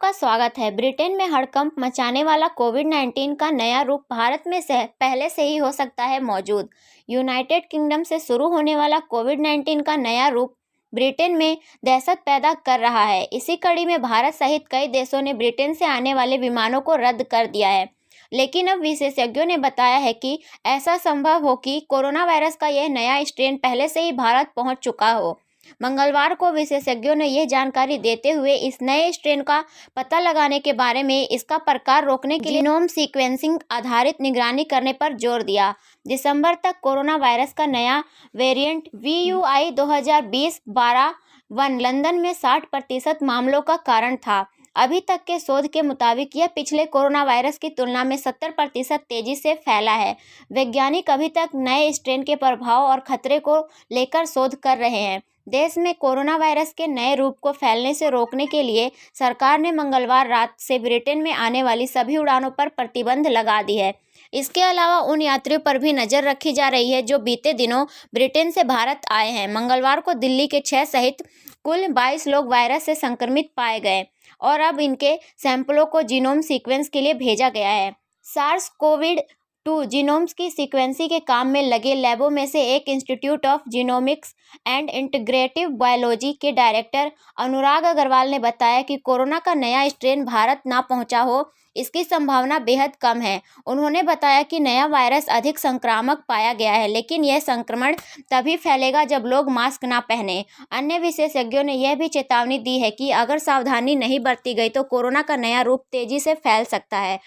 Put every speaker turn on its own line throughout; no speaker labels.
आपका स्वागत है। ब्रिटेन में हड़कंप मचाने वाला कोविड-19 का नया रूप भारत में पहले से ही हो सकता है मौजूद। यूनाइटेड किंगडम से शुरू होने वाला कोविड-19 का नया रूप ब्रिटेन में दहशत पैदा कर रहा है। इसी कड़ी में भारत सहित कई देशों ने ब्रिटेन से आने वाले विमानों को रद्द कर दिया है। लेकिन अब विशेषज्ञों ने बताया है कि ऐसा संभव हो कि कोरोना वायरस का यह नया स्ट्रेन पहले से ही भारत पहुंच चुका हो। मंगलवार को विशेषज्ञों ने यह जानकारी देते हुए इस नए स्ट्रेन का पता लगाने के बारे में इसका प्रसार रोकने के लिए जीनोम सीक्वेंसिंग आधारित निगरानी करने पर जोर दिया। दिसंबर तक कोरोना वायरस का नया वेरिएंट VUI 2020-12 लंदन में 60% मामलों का कारण था। अभी तक के शोध के मुताबिक यह पिछले कोरोना वायरस की तुलना में 70% तेजी से फैला है। वैज्ञानिक अभी तक नए स्ट्रेन के प्रभाव और खतरे को लेकर शोध कर रहे हैं। देश में कोरोना वायरस के नए रूप को फैलने से रोकने के लिए सरकार ने मंगलवार रात से ब्रिटेन में आने वाली सभी उड़ानों पर प्रतिबंध लगा दी है। इसके अलावा उन यात्रियों पर भी नजर रखी जा रही है जो बीते दिनों ब्रिटेन से भारत आए हैं। मंगलवार को दिल्ली के 6 सहित कुल 22 लोग वायरस से संक्रमित पाए गए और अब इनके सैंपलों को जीनोम सीक्वेंस के लिए भेजा गया है। SARS-CoV-2 जीनोम्स की सीक्वेंसिंग के काम में लगे लैबों में से एक institute of genomics and integrative biology के डायरेक्टर अनुराग अग्रवाल ने बताया कि कोरोना का नया स्ट्रेन भारत ना पहुंचा हो, इसकी संभावना बेहद कम है। उन्होंने बताया कि नया वायरस अधिक संक्रामक पाया गया है, लेकिन यह संक्रमण तभी फैलेगा जब लोग मास्क ना पहने। अन्य विशेषज्ञों ने यह भी चेतावनी दी है कि अगर सावधानी नहीं बरती गई तो कोरोना का नया रूप तेजी से फैल सकता है।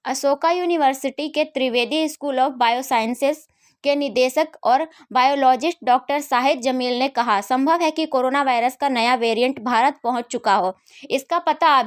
अशोका यूनिवर्सिटी के त्रिवेदी स्कूल ऑफ बायोसाइंसेस के निदेशक और बायोलॉजिस्ट डॉक्टर शाहिद जमील ने कहा, संभव है कि कोरोना वायरस का नया वेरिएंट भारत पहुंच चुका हो। इसका पता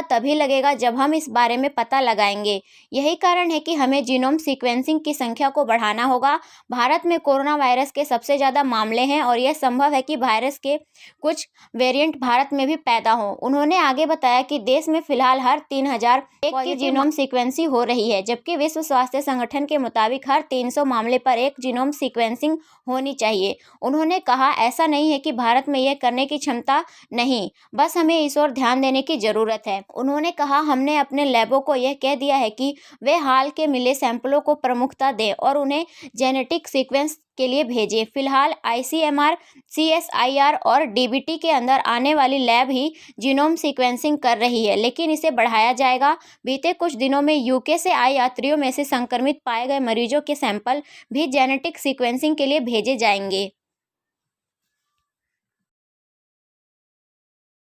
तभी लगेगा जब हम इस बारे में पता लगाएंगे। यही कारण है कि हमें जीनोम सीक्वेंसिंग की संख्या को बढ़ाना होगा। भारत में कोरोना वायरस के सबसे ज़्यादा मामले हैं और यह संभव है कि वायरस के कुछ वेरिएंट भारत में भी पैदा हों। उन्होंने आगे बताया कि देश में फिलहाल हर 3000 की जीनोम सीक्वेंसिंग हो रही है, जबकि विश्व स्वास्थ्य संगठन के मुताबिक हर 300 मामले पर एक जीनोम सीक्वेंसिंग होनी चाहिए। उन्होंने कहा, ऐसा नहीं है कि भारत में यह करने की क्षमता नहीं, बस हमें इस ओर ध्यान देने की जरूरत है। उन्होंने कहा, हमने अपने लैबों को यह कह दिया है कि वे हाल के मिले सैंपलों को प्रमुखता दें और उन्हें जेनेटिक सीक्वेंस के लिए भेजें। फिलहाल ICMR, CSIR और DBT के अंदर आने वाली लैब ही जीनोम सीक्वेंसिंग कर रही है, लेकिन इसे बढ़ाया जाएगा। बीते कुछ दिनों में UK से आए यात्रियों में से संक्रमित पाए गए मरीजों के सैंपल भी जेनेटिक सीक्वेंसिंग के लिए भेजे जाएंगे।